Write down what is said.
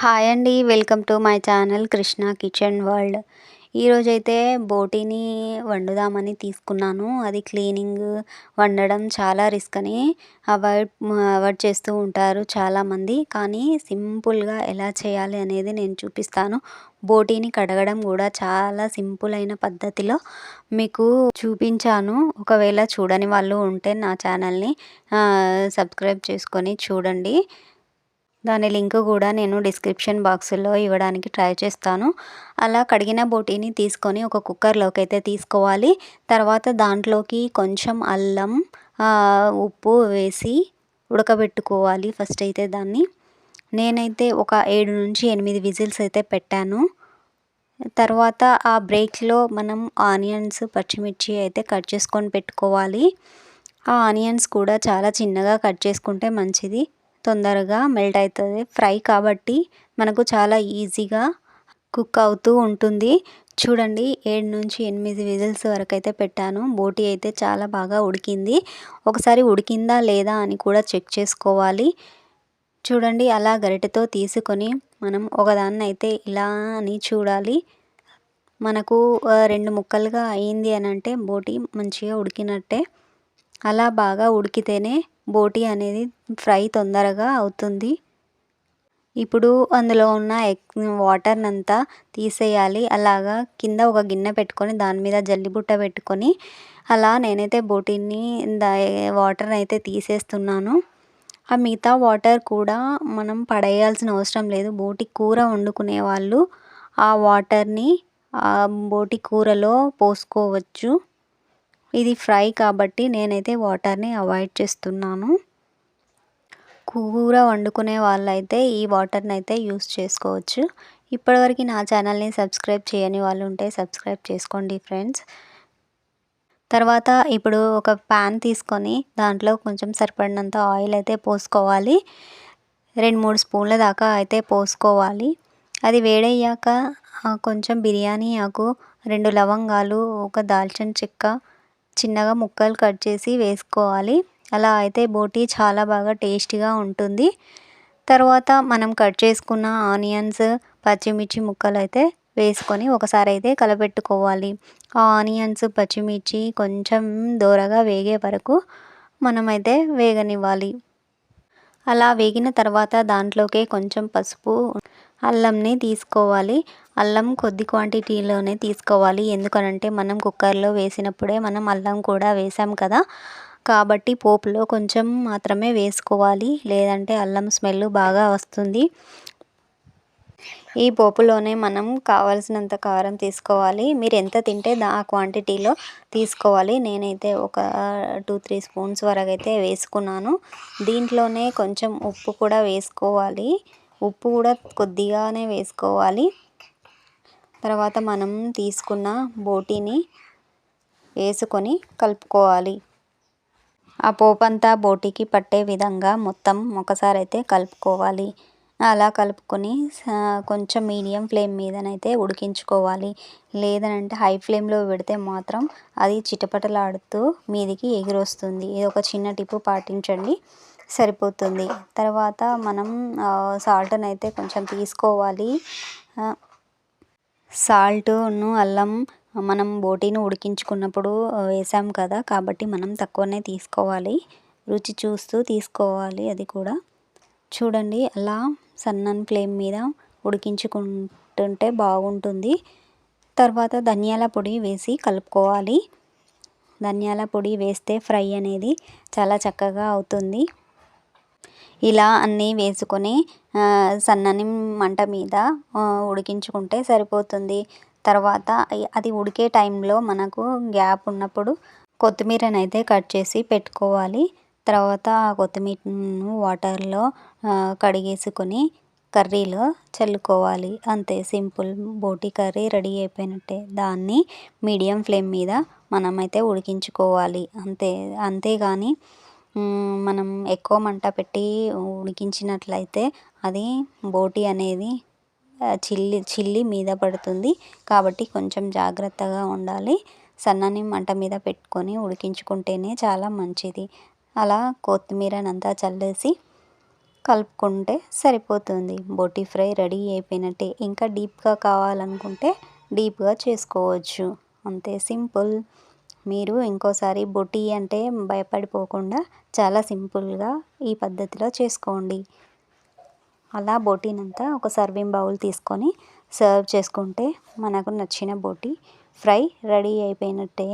Hi అండి. Welcome to my channel Krishna kitchen world. ఈరోజైతే బోటీని వండుదామని తీసుకున్నాను. అది క్లీనింగ్, వండడం చాలా రిస్క్ అని అవాయిడ్ చేస్తూ ఉంటారు చాలామంది. కానీ సింపుల్‌గా ఎలా చేయాలి అనేది నేను చూపిస్తాను. బోటీని కడగడం కూడా చాలా సింపుల్ అయిన పద్ధతిలో మీకు చూపించాను. ఒకవేళ చూడని వాళ్ళు ఉంటే నా ఛానల్‌ని సబ్స్క్రైబ్ చేసుకొని చూడండి. దాని లింక్ కూడా నేను డిస్క్రిప్షన్ బాక్స్లో ఇవ్వడానికి ట్రై చేస్తాను. అలా కడిగిన బోటీని తీసుకొని ఒక కుక్కర్లోకి అయితే తీసుకోవాలి. తర్వాత దాంట్లోకి కొంచెం అల్లం, ఉప్పు వేసి ఉడకబెట్టుకోవాలి ఫస్ట్ అయితే దాన్ని. నేనైతే ఒక 7-8 విజిల్స్ అయితే పెట్టాను. తర్వాత ఆ బ్రేక్లో మనం ఆనియన్స్, పచ్చిమిర్చి అయితే కట్ చేసుకొని పెట్టుకోవాలి. ఆ ఆనియన్స్ కూడా చాలా చిన్నగా కట్ చేసుకుంటే మంచిది. తొందరగా మెల్ట్ అవుతుంది. ఫ్రై కాబట్టి మనకు చాలా ఈజీగా కుక్ అవుతూ ఉంటుంది. చూడండి 7-8 విజిల్స్ వరకు అయితే పెట్టాను. బోటీ అయితే చాలా బాగా ఉడికింది. ఒకసారి ఉడికిందా లేదా అని కూడా చెక్ చేసుకోవాలి. చూడండి అలా గరిటెతో తీసుకొని మనం ఒకదాన్ని అయితే ఇలా అని చూడాలి. మనకు 2 ముక్కలుగా అయింది అని అంటే బోటీ మంచిగా ఉడికినట్టే. అలా బాగా ఉడికితేనే బోటీ అనేది ఫ్రై తొందరగా అవుతుంది. ఇప్పుడు అందులో ఉన్న వాటర్నంతా తీసేయాలి. అలాగా కింద ఒక గిన్నె పెట్టుకొని దాని మీద జల్లిబుట్ట పెట్టుకొని అలా నేనైతే బోటీని వాటర్ని అయితే తీసేస్తున్నాను. ఆ మిగతా వాటర్ కూడా మనం పడేయాల్సిన అవసరం లేదు. బోటి కూర వండుకునే వాళ్ళు ఆ వాటర్ని బోటి కూరలో పోసుకోవచ్చు. ఇది ఫ్రై కాబట్టి నేనైతే వాటర్ని అవాయిడ్ చేస్తున్నాను. కూర వండుకునే వాళ్ళైతే ఈ వాటర్ని అయితే యూస్ చేసుకోవచ్చు. ఇప్పటివరకు నా ఛానల్ని సబ్స్క్రైబ్ చేయని వాళ్ళు ఉంటే సబ్స్క్రైబ్ చేసుకోండి ఫ్రెండ్స్. తర్వాత ఇప్పుడు ఒక ప్యాన్ తీసుకొని దాంట్లో కొంచెం సరిపడినంత ఆయిల్ అయితే పోసుకోవాలి. 2-3 స్పూన్ల దాకా అయితే పోసుకోవాలి. అది వేడయ్యాక కొంచెం బిర్యానీ ఆకు, 2 లవంగాలు, ఒక దాల్చిన చెక్క చిన్నగా ముక్కలు కట్ చేసి వేసుకోవాలి. అలా అయితే బోటీ చాలా బాగా టేస్టీగా ఉంటుంది. తర్వాత మనం కట్ చేసుకున్న ఆనియన్స్, పచ్చిమిర్చి ముక్కలు అయితే వేసుకొని ఒకసారి అయితే కలపెట్టుకోవాలి. ఆ ఆనియన్స్, పచ్చిమిర్చి కొంచెం దోరగా వేగే వరకు మనమైతే వేగనివ్వాలి. అలా వేగిన తర్వాత దాంట్లోకే కొంచెం పసుపు, అల్లంని తీసుకోవాలి. అల్లం కొద్ది క్వాంటిటీలోనే తీసుకోవాలి. ఎందుకనంటే మనం కుక్కర్లో వేసినప్పుడే మనం అల్లం కూడా వేసాం కదా, కాబట్టి పోపులో కొంచెం మాత్రమే వేసుకోవాలి. లేదంటే అల్లం స్మెల్ బాగా వస్తుంది. ఈ పోపులోనే మనం కావాల్సినంత కారం తీసుకోవాలి. మీరు ఎంత తింటే ఆ క్వాంటిటీలో తీసుకోవాలి. నేనైతే ఒక 2-3 స్పూన్స్ వరకు అయితే వేసుకున్నాను. దీంట్లోనే కొంచెం ఉప్పు కూడా వేసుకోవాలి. ఉప్పు కూడా కొద్దిగానే వేసుకోవాలి. తర్వాత మనం తీసుకున్న బోటీని వేసుకొని కలుపుకోవాలి. ఆ పోపంతా బోటీకి పట్టే విధంగా మొత్తం ఒకసారి అయితే కలుపుకోవాలి. అలా కలుపుకొని కొంచెం మీడియం ఫ్లేమ్ మీదనైతే ఉడికించుకోవాలి. లేదనంటే హై ఫ్లేమ్లో పెడితే మాత్రం అది చిటపటలాడుతూ మీదికి ఎగిరొస్తుంది. ఇది ఒక చిన్న టిప్పు పాటించండి, సరిపోతుంది. తర్వాత మనం సాల్ట్ని అయితే కొంచెం తీసుకోవాలి. సాల్ట్ను అల్లం మనం బోటీని ఉడికించుకున్నప్పుడు వేసాం కదా, కాబట్టి మనం తక్కువనే తీసుకోవాలి. రుచి చూస్తూ తీసుకోవాలి. అది కూడా చూడండి అలా సన్నని ఫ్లేమ్ మీద ఉడికించుకుంటుంటే బాగుంటుంది. తర్వాత ధనియాల పొడి వేసి కలుపుకోవాలి. ధనియాల పొడి వేస్తే ఫ్రై అనేది చాలా చక్కగా అవుతుంది. ఇలా అన్నీ వేసుకొని సన్నని మంట మీద ఉడికించుకుంటే సరిపోతుంది. తర్వాత అది ఉడికే టైంలో మనకు గ్యాప్ ఉన్నప్పుడు కొత్తిమీరని అయితే కట్ చేసి పెట్టుకోవాలి. తర్వాత ఆ కొత్తిమీరను వాటర్లో కడిగేసుకొని కర్రీలో చల్లుకోవాలి. అంతే, సింపుల్ బోటీ కర్రీ రెడీ అయిపోయినట్టే. దాన్ని మీడియం ఫ్లేమ్ మీద మనమైతే ఉడికించుకోవాలి. అంతేగాని మనం ఎక్కువ మంట పెట్టి ఉడికించినట్లయితే అది బోటీ అనేది చిల్లి మీద పడుతుంది. కాబట్టి కొంచెం జాగ్రత్తగా ఉండాలి. సన్నని మంట మీద పెట్టుకొని ఉడికించుకుంటేనే చాలా మంచిది. అలా కొత్తిమీరనంతా చల్లేసి కలుపుకుంటే సరిపోతుంది. బోటీ ఫ్రై రెడీ అయిపోయినట్టే. ఇంకా డీప్గా కావాలనుకుంటే డీప్గా చేసుకోవచ్చు. అంతే సింపుల్. మీరు ఇంకోసారి బోటీ అంటే భయపడిపోకుండా చాలా సింపుల్గా ఈ పద్ధతిలో చేసుకోండి. అలా బోటీనంతా ఒక సర్వింగ్ బౌల్ తీసుకొని సర్వ్ చేసుకుంటే మనకు నచ్చిన బోటీ ఫ్రై రెడీ అయిపోయినట్టే.